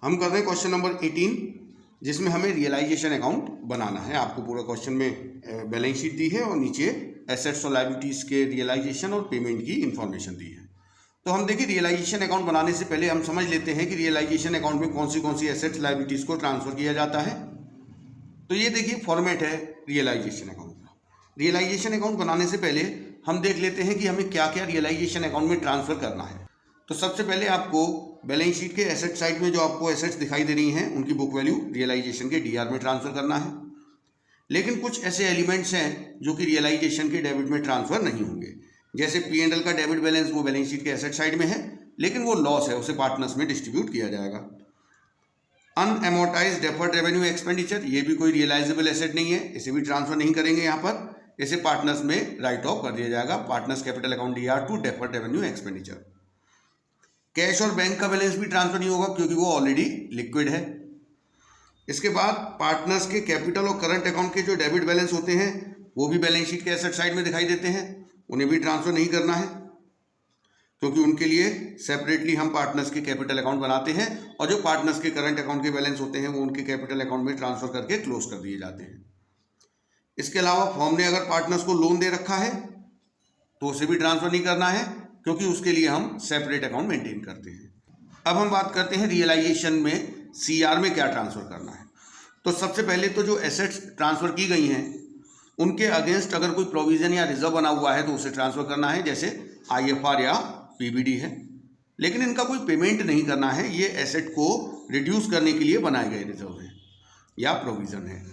हम कर रहे हैं क्वेश्चन नंबर 18, जिसमें हमें रियलाइजेशन अकाउंट बनाना है। आपको पूरा क्वेश्चन में बैलेंस शीट दी है और नीचे एसेट्स और लायबिलिटीज़ के रियलाइजेशन और पेमेंट की इंफॉर्मेशन दी है। तो हम देखिए, रियलाइजेशन अकाउंट बनाने से पहले हम समझ लेते हैं कि रियलाइजेशन अकाउंट में कौन सी एसेट्स लायबिलिटीज़ को ट्रांसफर किया जाता है। तो ये देखिए फॉर्मेट है रियलाइजेशन अकाउंट का। रियलाइजेशन अकाउंट बनाने से पहले हम देख लेते हैं कि हमें क्या क्या रियलाइजेशन अकाउंट में ट्रांसफर करना है। तो सबसे पहले आपको बैलेंस शीट के एसेट साइड में जो आपको एसेट्स दिखाई दे रही हैं उनकी बुक वैल्यू रियलाइजेशन के डीआर में ट्रांसफर करना है। लेकिन कुछ ऐसे एलिमेंट्स हैं जो कि रियलाइजेशन के डेबिट में ट्रांसफर नहीं होंगे। जैसे P&L का डेबिट बैलेंस वो बैलेंस शीट के एसेट साइड में है, लेकिन वो लॉस है, उसे पार्टनर्स में डिस्ट्रीब्यूट किया जाएगा। अनएमोर्टाइज्ड डेफर्ड रेवेन्यू एक्सपेंडिचर, ये भी कोई रियलाइजेबल एसेट नहीं है, इसे भी ट्रांसफर नहीं करेंगे यहाँ पर। इसे पार्टनर्स में राइट ऑफ कर दिया जाएगा, partners capital account DR to deferred revenue expenditure. Cash और बैंक का बैलेंस भी ट्रांसफर नहीं होगा क्योंकि वो ऑलरेडी लिक्विड है। इसके बाद पार्टनर्स के कैपिटल और करंट अकाउंट के जो डेबिट बैलेंस होते हैं वो भी बैलेंस शीट के एसेट साइड में दिखाई देते हैं, उन्हें भी ट्रांसफर नहीं करना है क्योंकि उनके लिए सेपरेटली हम पार्टनर्स के कैपिटल अकाउंट बनाते हैं और जो पार्टनर्स के करंट अकाउंट के बैलेंस होते हैं वो उनके कैपिटल अकाउंट में ट्रांसफर करके क्लोज कर दिए जाते हैं। इसके अलावा फर्म ने अगर पार्टनर्स को लोन दे रखा है तो उसे भी ट्रांसफर नहीं करना है क्योंकि उसके लिए हम सेपरेट अकाउंट मेंटेन करते हैं। अब हम बात करते हैं रियलाइजेशन में सीआर में क्या ट्रांसफर करना है। तो सबसे पहले तो जो एसेट्स ट्रांसफर की गई हैं उनके अगेंस्ट अगर कोई प्रोविजन या रिजर्व बना हुआ है तो उसे ट्रांसफर करना है, जैसे आईएफआर या पीबीडी है। लेकिन इनका कोई पेमेंट नहीं करना है, ये एसेट को रिड्यूस करने के लिए बनाए गए रिजर्व है या प्रोविजन है।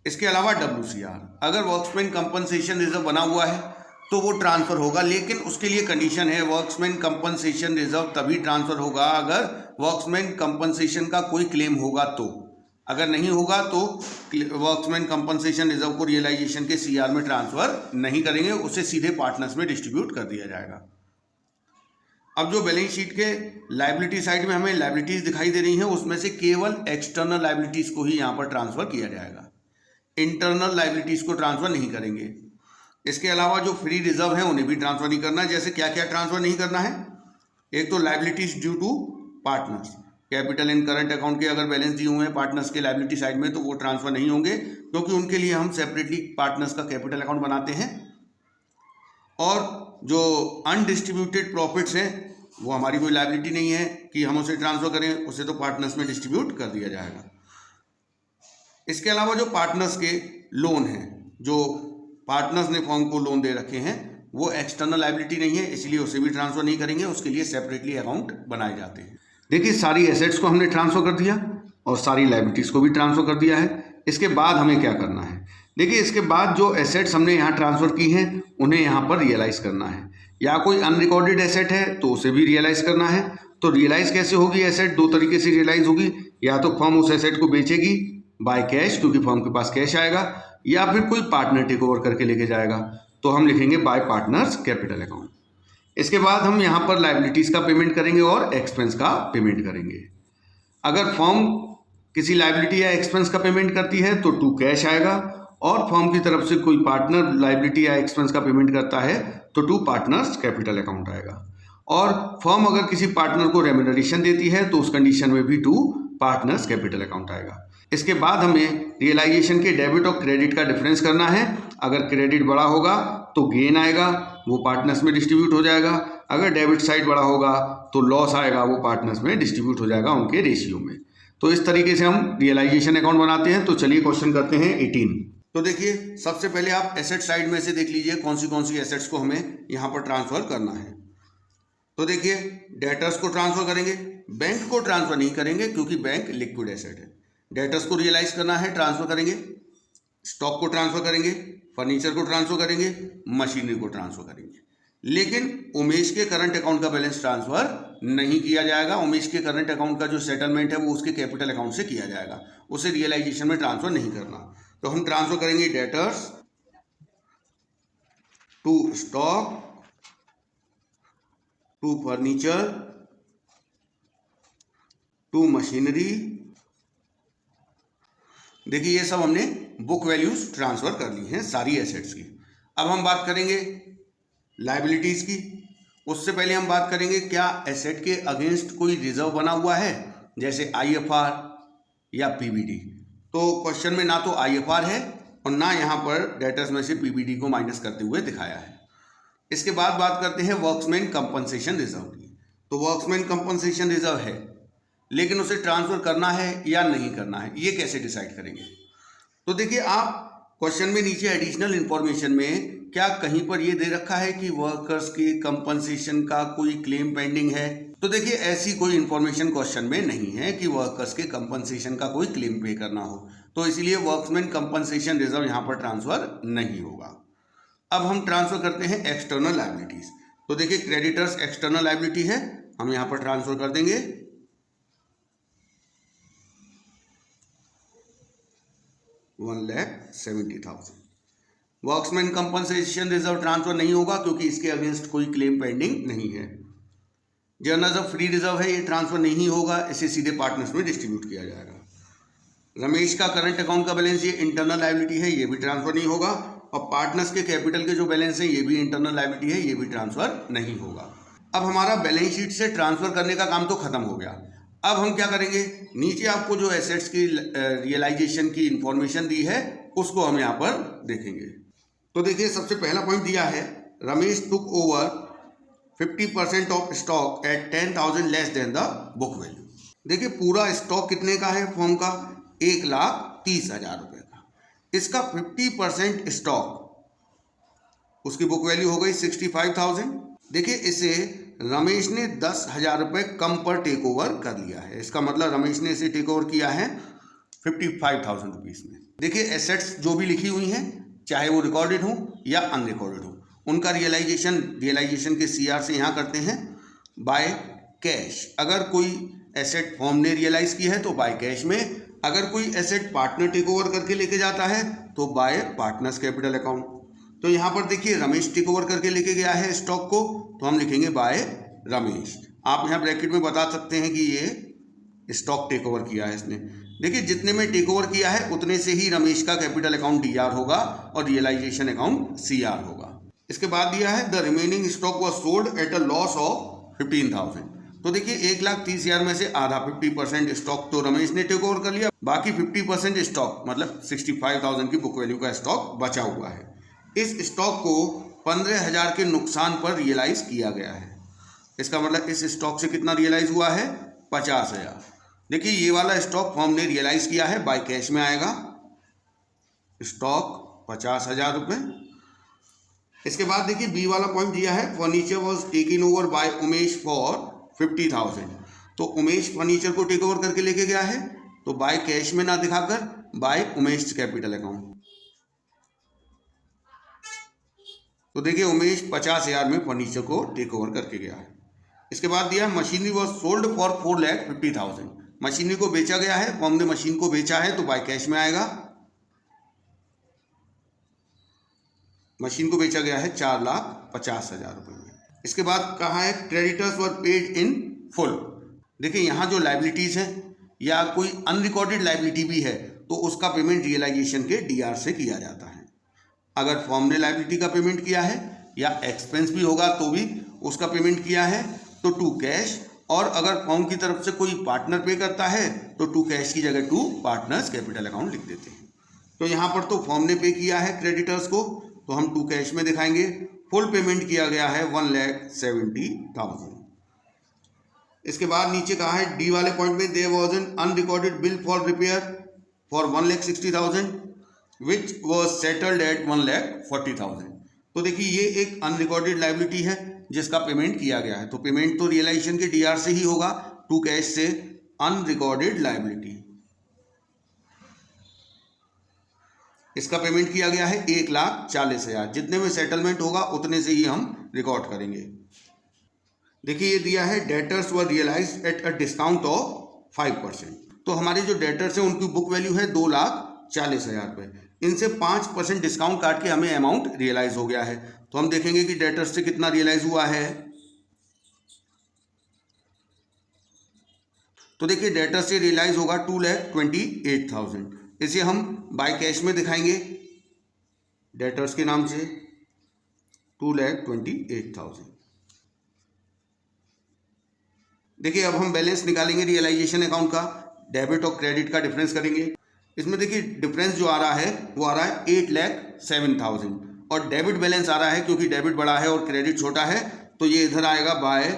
इसके अलावा WCR, अगर वर्क्समैन कंपनसेशन रिजर्व बना हुआ है तो वो ट्रांसफर होगा, लेकिन उसके लिए कंडीशन है, वर्क्समैन कंपनसेशन रिजर्व तभी ट्रांसफर होगा अगर वर्क्समैन कंपनसेशन का कोई क्लेम होगा तो। अगर नहीं होगा तो वर्क्समैन कंपनसेशन रिजर्व को रियलाइजेशन के सीआर में ट्रांसफर नहीं करेंगे, उसे सीधे पार्टनर्स में डिस्ट्रीब्यूट कर दिया जाएगा। अब जो बैलेंस शीट के लायबिलिटी साइड में हमें लायबिलिटीज दिखाई दे रही हैं उसमें से केवल एक्सटर्नल लायबिलिटीज को ही यहाँ पर ट्रांसफर किया जाएगा, इंटरनल लायबिलिटीज को ट्रांसफर नहीं करेंगे। इसके अलावा जो फ्री रिजर्व है उन्हें भी ट्रांसफर नहीं करना है। जैसे क्या क्या ट्रांसफर नहीं करना है, एक तो liabilities due to partners, capital and current account के अगर बैलेंस दिए हुए हैं पार्टनर्स के लायबिलिटी साइड में तो वो ट्रांसफर नहीं होंगे क्योंकि उनके लिए हम सेपरेटली पार्टनर्स का कैपिटल अकाउंट बनाते हैं। और जो अनडिस्ट्रीब्यूटेड प्रॉफिट्स हैं वो हमारी कोई लायबिलिटी नहीं है कि हम उसे ट्रांसफर करें, उसे तो पार्टनर्स में डिस्ट्रीब्यूट कर दिया जाएगा। इसके अलावा जो पार्टनर्स के लोन हैं, जो पार्टनर्स ने फर्म को लोन दे रखे हैं, वो एक्सटर्नल लायबिलिटी नहीं है, इसलिए उसे भी ट्रांसफर नहीं करेंगे, उसके लिए सेपरेटली अकाउंट बनाए जाते हैं। देखिए, सारी एसेट्स को हमने ट्रांसफर कर दिया और सारी लायबिलिटीज़ को भी ट्रांसफर कर दिया है। इसके बाद हमें क्या करना है, देखिए इसके बाद जो एसेट्स हमने यहाँ ट्रांसफर की हैं उन्हें यहाँ पर रियलाइज़ करना है। या कोई अनरिकॉर्डेड एसेट है तो उसे भी रियलाइज़ करना है। तो रियलाइज़ कैसे होगी एसेट, दो तरीके से रियलाइज़ होगी। या तो फर्म उस एसेट को बेचेगी बाय कैश क्योंकि फर्म के पास कैश आएगा, या फिर कोई पार्टनर टेक ओवर करके लेके जाएगा, तो हम लिखेंगे बाय पार्टनर्स कैपिटल अकाउंट। इसके बाद हम यहाँ पर लायबिलिटीज़ का पेमेंट करेंगे और एक्सपेंस का पेमेंट करेंगे। अगर फर्म किसी लायबिलिटी या एक्सपेंस का पेमेंट करती है तो टू कैश आएगा, और फर्म की तरफ से कोई पार्टनर लायबिलिटी या एक्सपेंस का पेमेंट करता है तो टू पार्टनर्स कैपिटल अकाउंट आएगा। और फर्म अगर किसी पार्टनर को रेम्यूनरेशन देती है तो उस कंडीशन में भी टू पार्टनर्स कैपिटल अकाउंट आएगा। इसके बाद हमें रियलाइजेशन के डेबिट और क्रेडिट का डिफरेंस करना है। अगर क्रेडिट बड़ा होगा तो गेन आएगा, वो पार्टनर्स में डिस्ट्रीब्यूट हो जाएगा। अगर डेबिट साइड बड़ा होगा तो लॉस आएगा, वो पार्टनर्स में डिस्ट्रीब्यूट हो जाएगा उनके रेशियो में। तो इस तरीके से हम रियलाइजेशन अकाउंट बनाते हैं। तो चलिए क्वेश्चन करते हैं 18। तो देखिए, सबसे पहले आप एसेट साइड में से देख लीजिए कौन सी एसेट्स को हमें यहाँ पर ट्रांसफर करना है। तो देखिए, डेटर्स को ट्रांसफर करेंगे, बैंक को ट्रांसफर नहीं करेंगे क्योंकि बैंक लिक्विड एसेट है। डेटर्स को रियलाइज करना है, ट्रांसफर करेंगे। स्टॉक को ट्रांसफर करेंगे, फर्नीचर को ट्रांसफर करेंगे, मशीनरी को ट्रांसफर करेंगे। लेकिन उमेश के करंट अकाउंट का बैलेंस ट्रांसफर नहीं किया जाएगा। उमेश के करंट अकाउंट का जो सेटलमेंट है वो उसके कैपिटल अकाउंट से किया जाएगा, उसे रियलाइजेशन में ट्रांसफर नहीं करना। तो हम ट्रांसफर करेंगे debtors to stock to furniture to machinery. देखिए, ये सब हमने बुक वैल्यूज ट्रांसफर कर ली हैं सारी एसेट्स की। अब हम बात करेंगे लायबिलिटीज़ की। उससे पहले हम बात करेंगे क्या एसेट के अगेंस्ट कोई रिजर्व बना हुआ है जैसे IFR या PBD। तो क्वेश्चन में ना तो IFR है और ना यहाँ पर डेटर्स में से PBD को माइनस करते हुए दिखाया है। इसके बाद बात करते हैं वर्क्समैन कंपनसेशन रिजर्व की। तो वर्क्समैन कंपनसेशन रिजर्व है, लेकिन उसे ट्रांसफर करना है या नहीं करना है, ये कैसे डिसाइड करेंगे? तो देखिए, आप क्वेश्चन में नीचे एडिशनल इंफॉर्मेशन में क्या कहीं पर ये दे रखा है कि वर्कर्स के कंपनसेशन का कोई क्लेम पेंडिंग है? तो देखिए, ऐसी कोई इंफॉर्मेशन क्वेश्चन में नहीं है कि वर्कर्स के कंपनसेशन का कोई क्लेम पे करना हो, तो इसलिए वर्क्समैन कंपनसेशन रिजर्व यहाँ पर ट्रांसफर नहीं होगा। अब हम ट्रांसफर करते हैं एक्सटर्नल लायबिलिटीज। तो देखिए, क्रेडिटर्स एक्सटर्नल लायबिलिटी है, हम यहाँ पर ट्रांसफर कर देंगे 1,70,000। वर्क्समैन कंपनसेशन रिजर्व ट्रांसफर नहीं होगा क्योंकि इसके अगेंस्ट कोई क्लेम पेंडिंग नहीं है। जर्नल्स ऑफ फ्री रिजर्व है, ये ट्रांसफर नहीं होगा, इसे सीधे पार्टनर्स में डिस्ट्रीब्यूट किया जाएगा। रमेश का करंट अकाउंट का बैलेंस, ये इंटरनल लायबिलिटी है, ये भी ट्रांसफर नहीं होगा। और पार्टनर्स के कैपिटल के जो बैलेंस है, ये भी इंटरनल लायबिलिटी है, ये भी ट्रांसफर नहीं होगा। अब हमारा बैलेंस शीट से ट्रांसफर करने का काम तो खत्म हो गया। अब हम क्या करेंगे, नीचे आपको जो एसेट्स की रियलाइजेशन की इंफॉर्मेशन दी है उसको हम यहाँ पर देखेंगे। तो देखिए, सबसे पहला पॉइंट दिया है, Ramesh took over 50% of stock at 10,000 less than the book value. देखिए, पूरा स्टॉक कितने का है फर्म का? 1,30,000 रुपये का। इसका 50% स्टॉक, उसकी बुक वैल्यू हो गई 65,000। देखिए, इसे रमेश ने 10,000 रुपये कम पर टेक ओवर कर लिया है। इसका मतलब रमेश ने इसे टेक ओवर किया है 55,000 रुपीज़ में। देखिए, एसेट्स जो भी लिखी हुई हैं, चाहे वो रिकॉर्डेड हो या अनरिकॉर्डेड हो, उनका रियलाइजेशन के CR से यहाँ करते हैं बाय कैश। अगर कोई एसेट फर्म ने रियलाइज की है तो बाय कैश में, अगर कोई एसेट पार्टनर टेक ओवर करके लेके जाता है तो बाय पार्टनर्स कैपिटल अकाउंट। तो यहाँ पर देखिए, रमेश टेक ओवर करके लेके गया है स्टॉक को, तो हम लिखेंगे बाय रमेश। आप यहाँ ब्रैकेट में बता सकते हैं कि ये स्टॉक टेक ओवर किया है इसने। देखिए, जितने में टेक ओवर किया है उतने से ही रमेश का कैपिटल अकाउंट DR होगा और रियलाइजेशन अकाउंट CR होगा। इसके बाद दिया है, the remaining stock was sold at a loss of 15,000। तो देखिए, 1,30,000 में से आधा 50% स्टॉक तो रमेश ने टेक ओवर कर लिया, बाकी 50% स्टॉक मतलब 65,000 की बुक वैल्यू का स्टॉक बचा हुआ है। इस स्टॉक को 15,000 के नुकसान पर रियलाइज किया गया है। इसका मतलब इस स्टॉक से कितना रियलाइज हुआ है? 50,000। देखिए, ये वाला स्टॉक फर्म ने रियलाइज किया है, बाय कैश में आएगा स्टॉक 50,000 रुपये। इसके बाद देखिए, बी वाला पॉइंट दिया है, furniture was taken over by Umesh for 50,000। तो उमेश फर्नीचर को टेक ओवर करके लेके गया है, तो बाय कैश में ना दिखाकर बाय उमेश कैपिटल अकाउंट। तो देखिए, उमेश 50,000 में फर्नीचर को टेक ओवर करके गया है। इसके बाद दिया, machinery was sold for 4,50,000। Machinery को बेचा गया है, फर्म ने मशीन को बेचा है, तो बाय कैश में आएगा। मशीन को बेचा गया है 4,50,000 रुपये में। इसके बाद कहा है, creditors were paid in full. देखिए, यहाँ जो लाइबिलिटीज है या कोई अनरिकॉर्डेड लाइबिलिटी भी है तो उसका पेमेंट रियलाइजेशन के DR से किया जाता है। अगर फर्म ने लाइबिलिटी का पेमेंट किया है या एक्सपेंस भी होगा तो भी उसका पेमेंट किया है तो टू कैश, और अगर फर्म की तरफ से कोई पार्टनर पे करता है तो टू कैश की जगह टू पार्टनर्स कैपिटल अकाउंट लिख देते हैं। तो यहाँ पर तो फर्म ने पे किया है क्रेडिटर्स को, तो हम टू कैश में दिखाएंगे। फुल पेमेंट किया गया है 1,70,000। इसके बाद नीचे कहा है, डी वाले पॉइंट में, there was an unrecorded bill for repair for 1,60,000 which was settled at 1,40,000। तो देखिए, ये एक अनरिकॉर्डेड लाइबिलिटी है जिसका पेमेंट किया गया है, तो पेमेंट तो रियलाइजेशन के DR से ही होगा, टू कैश से अनरिकॉर्डेड लाइबिलिटी। इसका पेमेंट किया गया है 1,40,000। जितने में सेटलमेंट होगा उतने से ही हम रिकॉर्ड करेंगे। देखिए, ये दिया है, debtors were realised at a discount of 5%। तो हमारे जो डेटर्स हैं उनकी बुक वैल्यू है 2,40,000 रुपये। इनसे 5% डिस्काउंट काट के हमें अमाउंट रियलाइज हो गया है, तो हम देखेंगे कि डेटर्स से कितना रियलाइज हुआ है। तो देखिए, डेटर्स से रियलाइज होगा 2,28,000। इसे हम बाय कैश में दिखाएंगे डेटर्स के नाम से 2,28,000। देखिए अब हम बैलेंस निकालेंगे रियलाइजेशन अकाउंट का, डेबिट और क्रेडिट का डिफरेंस करेंगे। इसमें देखिए डिफरेंस जो आ रहा है वो आ रहा है 8,07,000 और डेबिट बैलेंस आ रहा है, क्योंकि डेबिट बड़ा है और क्रेडिट छोटा है तो ये इधर आएगा बाय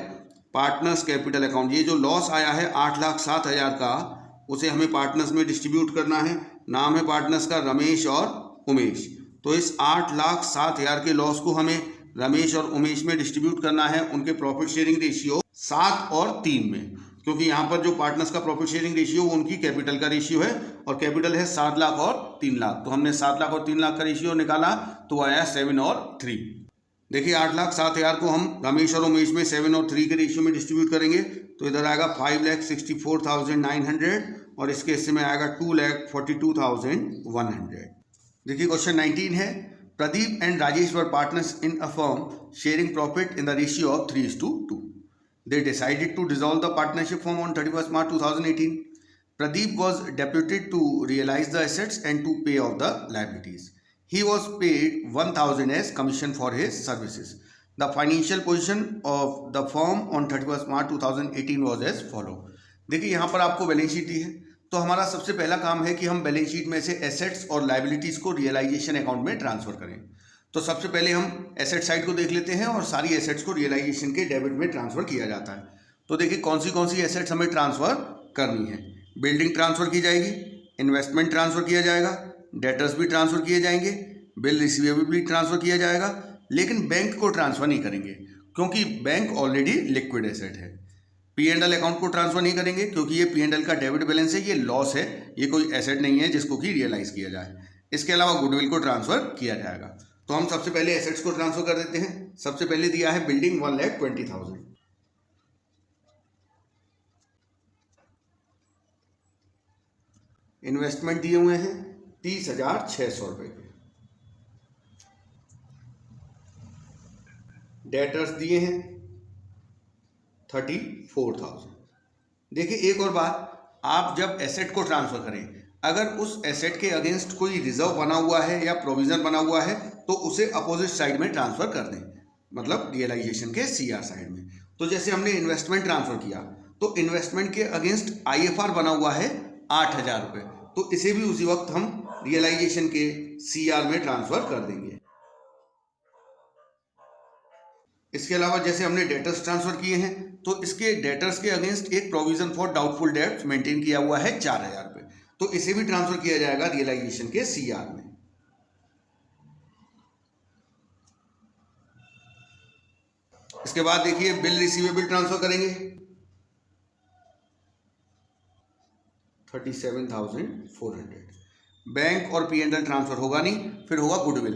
पार्टनर्स कैपिटल अकाउंट। ये जो लॉस आया है 8,07,000 का, उसे हमें पार्टनर्स में डिस्ट्रीब्यूट करना है। नाम है पार्टनर्स का रमेश और उमेश, तो इस 8,07,000 के लॉस को हमें रमेश और उमेश में डिस्ट्रीब्यूट करना है उनके प्रॉफिट शेयरिंग रेशियो 7 और 3 में, क्योंकि यहाँ पर जो पार्टनर्स का प्रॉफिट शेयरिंग रेशियो वो उनकी कैपिटल का रेशियो है और कैपिटल है 7 लाख और 3 लाख, तो हमने 7 लाख और 3 लाख का रेशियो निकाला तो आया 7 और 3। देखिए 8,07,000 को हम रमेश और उमेश में 7 और 3 के रेशियो में डिस्ट्रीब्यूट करेंगे तो इधर आएगा 5,64,900 और इसके हिस्से में आएगा 2,42,100। देखिए क्वेश्चन 19 है, Pradeep and Rajesh were partners in a firm sharing profit in the ratio of 3:2. They decided to dissolve the partnership firm on 31st March 2018. Pradeep was deputed to realize the assets and to pay off the liabilities. He was paid 1,000 as commission for his services. The financial position of the firm on 31st March 2018 was as follow. देखिए यहाँ पर आपको balance sheet दी है, तो हमारा सबसे पहला काम है कि हम बैलेंस शीट में से एसेट्स और लाइबिलिटीज़ को रियलाइजेशन अकाउंट में ट्रांसफर करें। तो सबसे पहले हम एसेट साइड को देख लेते हैं और सारी एसेट्स को रियलाइजेशन के डेबिट में ट्रांसफर किया जाता है। तो देखिए कौन सी एसेट्स हमें ट्रांसफर करनी है। बिल्डिंग ट्रांसफर की जाएगी, इन्वेस्टमेंट ट्रांसफर किया जाएगा, डेटर्स भी ट्रांसफर किए जाएंगे, बिल रिसीवेबल भी ट्रांसफर किया जाएगा, लेकिन बैंक को ट्रांसफर नहीं करेंगे क्योंकि बैंक ऑलरेडी लिक्विड एसेट है। P&L अकाउंट को ट्रांसफर नहीं करेंगे क्योंकि ये P&L का डेबिट बैलेंस है, ये लॉस है, ये कोई एसेट नहीं है जिसको कि रियलाइज किया जाए। इसके अलावा गुडविल को ट्रांसफर किया जाएगा। तो हम सबसे पहले एसेट्स को ट्रांसफर कर देते हैं। सबसे पहले दिया है बिल्डिंग 1,20,000, इन्वेस्टमेंट दिए हुए हैं 30,600 रुपए के, डेटर्स दिए हैं 34,000। देखिए एक और बात, आप जब एसेट को ट्रांसफर करें, अगर उस एसेट के अगेंस्ट कोई रिजर्व बना हुआ है या प्रोविजन बना हुआ है तो उसे अपोजिट साइड में ट्रांसफर कर दें, मतलब रियलाइजेशन के CR साइड में। तो जैसे हमने इन्वेस्टमेंट ट्रांसफर किया तो इन्वेस्टमेंट के अगेंस्ट IFR बना हुआ है 8,000 रुपये, तो इसे भी उसी वक्त हम रियलाइजेशन के CR में ट्रांसफर कर देंगे। इसके अलावा जैसे हमने डेटर्स ट्रांसफर किए हैं तो इसके डेटर्स के अगेंस्ट एक provision for doubtful debts maintain किया हुआ है 4,000 रुपये, तो इसे भी ट्रांसफर किया जाएगा रियलाइजेशन के CR में। इसके बाद देखिए बिल रिसीवेबल ट्रांसफर करेंगे 37,400। बैंक और P&L ट्रांसफर होगा नहीं, फिर होगा गुडविल।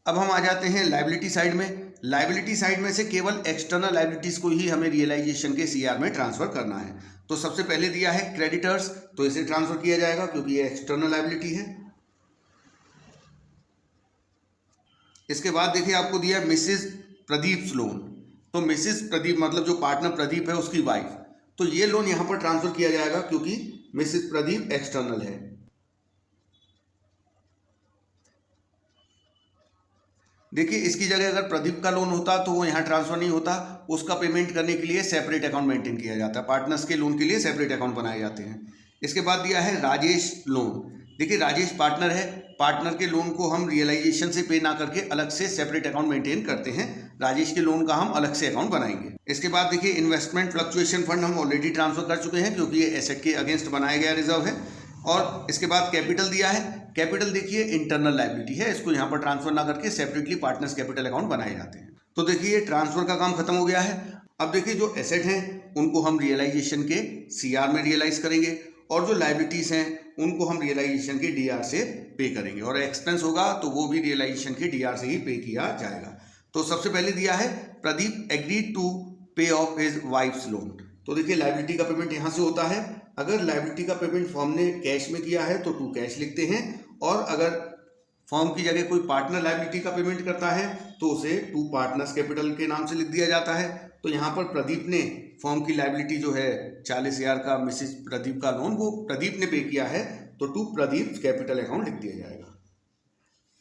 अब हम आ जाते हैं लाइबिलिटी साइड में। लाइबिलिटी साइड में से केवल एक्सटर्नल लाइबिलिटीज को ही हमें रियलाइजेशन के CR में ट्रांसफर करना है। तो सबसे पहले दिया है क्रेडिटर्स, तो इसे ट्रांसफर किया जाएगा क्योंकि ये एक्सटर्नल लाइबिलिटी है। इसके बाद देखिए आपको दिया है मिसेस प्रदीप लोन, तो मिसेस प्रदीप मतलब जो पार्टनर प्रदीप है उसकी वाइफ, तो ये लोन यहाँ पर ट्रांसफर किया जाएगा क्योंकि मिसेस प्रदीप एक्सटर्नल है। देखिए इसकी जगह अगर प्रदीप का लोन होता तो वो यहाँ ट्रांसफर नहीं होता, उसका पेमेंट करने के लिए सेपरेट अकाउंट मेंटेन किया जाता है। पार्टनर्स के लोन के लिए सेपरेट अकाउंट बनाए जाते हैं। इसके बाद दिया है राजेश लोन। देखिए राजेश पार्टनर है, पार्टनर के लोन को हम रियलाइजेशन से पे ना करके अलग से सेपरेट अकाउंट मेंटेन करते हैं। राजेश के लोन का हम अलग से अकाउंट बनाएंगे। इसके बाद देखिए इन्वेस्टमेंट फ्लक्चुएशन फंड हम ऑलरेडी ट्रांसफर कर चुके हैं क्योंकि ये एसेट के अगेंस्ट बनाया गया रिजर्व है। और इसके बाद कैपिटल दिया है। कैपिटल देखिए इंटरनल लाइबिलिटी है, इसको यहाँ पर ट्रांसफर ना करके सेपरेटली पार्टनर्स कैपिटल अकाउंट बनाए जाते हैं। तो देखिए ट्रांसफर का काम खत्म हो गया है। अब देखिए जो एसेट हैं उनको हम रियलाइजेशन के CR में रियलाइज करेंगे और जो लाइबिलिटीज हैं उनको हम रियलाइजेशन के DR से पे करेंगे, और एक्सपेंस होगा तो वो भी रियलाइजेशन के DR से ही पे किया जाएगा। तो सबसे पहले दिया है Pradeep agreed to pay of his wives loan. तो देखिए लाइबिलिटी का पेमेंट यहाँ से होता है। अगर लाइबिलिटी का पेमेंट फर्म ने कैश में किया है तो टू कैश लिखते हैं, और अगर फर्म की जगह कोई पार्टनर लाइबिलिटी का पेमेंट करता है तो उसे टू पार्टनर्स कैपिटल के नाम से लिख दिया जाता है। तो यहाँ पर प्रदीप ने फर्म की लाइबिलिटी जो है 40,000 का मिसेस प्रदीप का लोन वो प्रदीप ने पे किया है, तो टू प्रदीप कैपिटल अकाउंट लिख दिया जाएगा।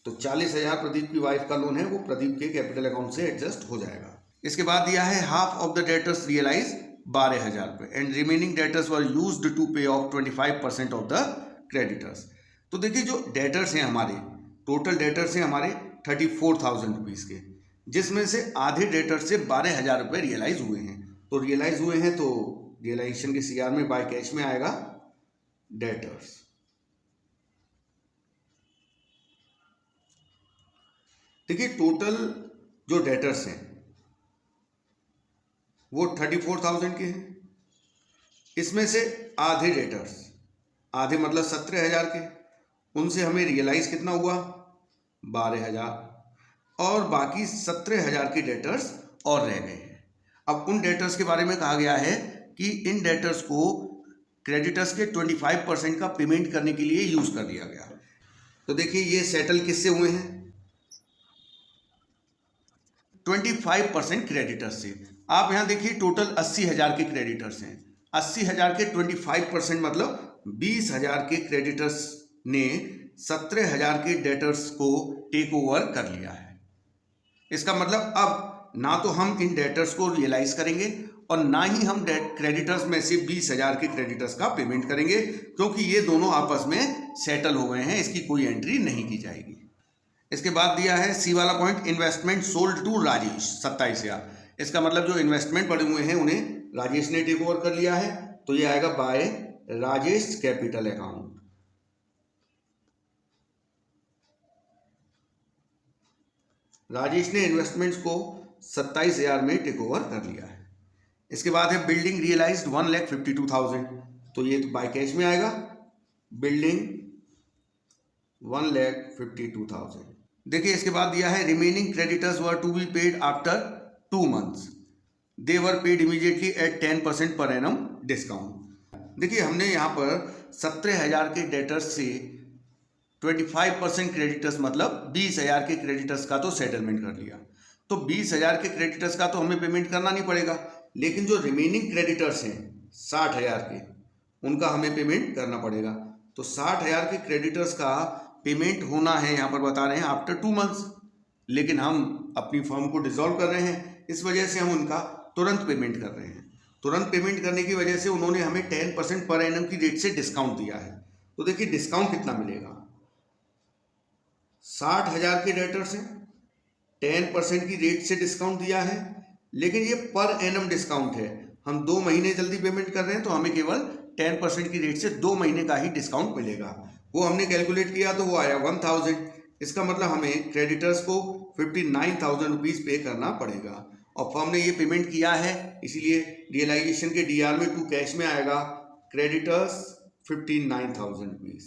तो 40,000 प्रदीप की वाइफ का लोन है वो प्रदीप के कैपिटल अकाउंट से एडजस्ट हो जाएगा। इसके बाद दिया है half of the debtors realise 12,000 रुपये and remaining debtors were used to pay off 25% of the creditors. तो देखिए जो डेटर्स हैं हमारे, टोटल डेटर्स हैं हमारे 34,000 रुपीज़ के, जिसमें से आधे डेटर्स से 12,000 रुपये रियलाइज हुए हैं। तो रियलाइज हुए हैं तो रियलाइजेशन के सीआर में बाय कैश में आएगा डेटर्स। देखिए टोटल जो डेटर्स हैं वो 34,000 के हैं, इसमें से आधे डेटर्स, आधे मतलब 17,000 के, उनसे हमें रियलाइज कितना हुआ 12,000, और बाकी 17,000 के डेटर्स और रह गए हैं। अब उन डेटर्स के बारे में कहा गया है कि इन डेटर्स को क्रेडिटर्स के 25% का पेमेंट करने के लिए यूज कर दिया गया। तो देखिए ये सेटल किससे हुए हैं, 25% क्रेडिटर्स से। आप यहां देखिए टोटल 80,000 के क्रेडिटर्स हैं, 80,000 के 25% मतलब 20,000 के क्रेडिटर्स ने 17,000 के डेटर्स को टेक ओवर कर लिया है। इसका मतलब अब ना तो हम इन डेटर्स को रियलाइज करेंगे और ना ही हम क्रेडिटर्स में से 20,000 के क्रेडिटर्स का पेमेंट करेंगे, क्योंकि ये दोनों आपस में सेटल हो गए हैं, इसकी कोई एंट्री नहीं की जाएगी। इसके बाद दिया है सी वाला point, investment sold to Rajesh 27,000। इसका मतलब जो इन्वेस्टमेंट पड़े हुए हैं उन्हें राजेश ने टेक ओवर कर लिया है, तो ये आएगा by Rajesh capital account. Rajesh ने इन्वेस्टमेंट्स को 27,000 में टेक ओवर कर लिया है। इसके बाद है बिल्डिंग रियलाइज्ड 1,52,000, तो ये तो बाय कैश में आएगा, बिल्डिंग 1,52,000। देखिए इसके बाद दिया है remaining creditors were to be paid after 2 months, they were paid immediately at 10% per annum discount. देखिए हमने यहाँ पर 17,000 के डेटर्स से 25% क्रेडिटर्स मतलब 20,000 के क्रेडिटर्स का तो सेटलमेंट कर लिया, तो 20,000 के क्रेडिटर्स का तो हमें पेमेंट करना नहीं पड़ेगा, लेकिन जो रिमेनिंग क्रेडिटर्स हैं 60,000 के, उनका हमें पेमेंट करना पड़ेगा। तो 60,000 के क्रेडिटर्स का पेमेंट होना है, यहाँ पर बता रहे हैं आफ्टर 2 months, लेकिन हम अपनी फर्म को डिसॉल्व कर रहे हैं, इस वजह से हम उनका तुरंत पेमेंट कर रहे हैं। तुरंत पेमेंट करने की वजह से उन्होंने हमें 10% पर एनम की रेट से डिस्काउंट दिया है। तो देखिए डिस्काउंट कितना मिलेगा, 60,000 के डेटर्स हैं, 10% की रेट से डिस्काउंट दिया है, लेकिन ये पर एनम डिस्काउंट है। हम 2 महीने जल्दी पेमेंट कर रहे हैं तो हमें केवल 10% की रेट से 2 महीने का ही डिस्काउंट मिलेगा। वो हमने कैलकुलेट किया तो वो आया 1,000। इसका मतलब हमें क्रेडिटर्स को 59,000 रुपीज़ पे करना पड़ेगा, और फर्म ने ये पेमेंट किया है, इसीलिए रियलाइजेशन के डीआर में टू कैश में आएगा क्रेडिटर्स 59,000 रुपीज़।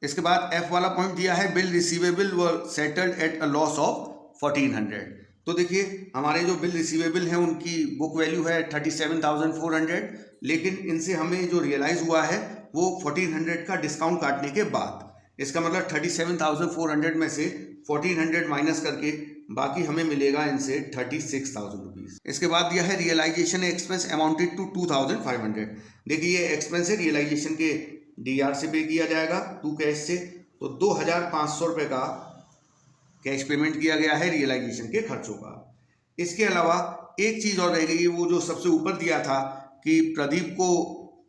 इसके बाद एफ वाला पॉइंट दिया है bill receivable were settled at a loss of 1,400। तो देखिए हमारे जो बिल रिसीवेबल हैं उनकी बुक वैल्यू है 37,400, लेकिन इनसे हमें जो रियलाइज हुआ है वो 1,400 का डिस्काउंट काटने के बाद। इसका मतलब 37,400 में से 1,400 माइनस करके बाकी हमें मिलेगा इनसे 36,000 रुपीज़। इसके बाद दिया है रियलाइजेशन एक्सपेंस अमाउंटेड टू 2,500। देखिए ये एक्सपेंस है रियलाइजेशन के डीआर से पे किया जाएगा टू कैश से, तो 2,500 रुपये का कैश पेमेंट किया गया है रियलाइजेशन के खर्चों का। इसके अलावा एक चीज़ और रह गई, वो जो सबसे ऊपर दिया था कि प्रदीप को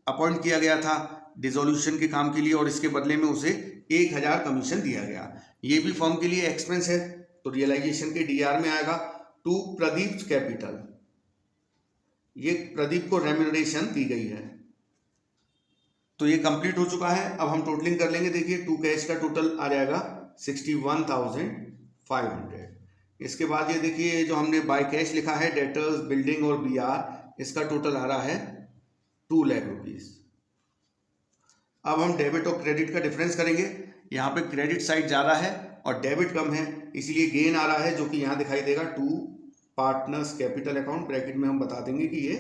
अपॉइंट किया गया था डिसोल्यूशन के काम के लिए और इसके बदले में उसे 1,000 कमीशन दिया गया। ये भी फर्म के लिए एक्सपेंस है, तो रियलाइजेशन के डीआर में आएगा टू प्रदीप कैपिटल। ये प्रदीप को रेम्यूनरेशन दी गई है। तो ये कंप्लीट हो चुका है। अब हम टोटलिंग कर लेंगे। देखिए टू कैश का टोटल आ जाएगा 61,500। इसके बाद ये देखिए जो हमने बाय कैश लिखा है डेटर्स, बिल्डिंग और बीआर, इसका टोटल आ रहा है 2 लाख रुपीज़। अब हम डेबिट और क्रेडिट का डिफरेंस करेंगे। यहाँ पे क्रेडिट साइड ज़्यादा है और डेबिट कम है, इसलिए गेन आ रहा है जो कि यहाँ दिखाई देगा to partners capital account, bracket में हम बता देंगे कि ये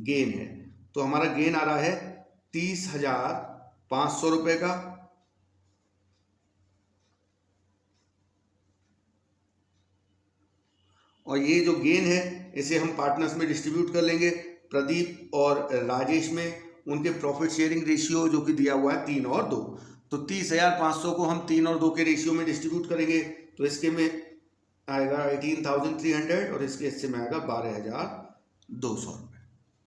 गेन है। तो हमारा गेन आ रहा है 30,500 रुपये का, और ये जो गेन है इसे हम पार्टनर्स में डिस्ट्रीब्यूट कर लेंगे, प्रदीप और राजेश में। उनके प्रॉफिट शेयरिंग रेशियो जो कि दिया हुआ है 3 और 2, तो 30,500 को हम 3 और 2 के रेशियो में डिस्ट्रीब्यूट करेंगे, तो इसके में आएगा 18,300 और इसके हिस्से में आएगा 12,200 रुपये।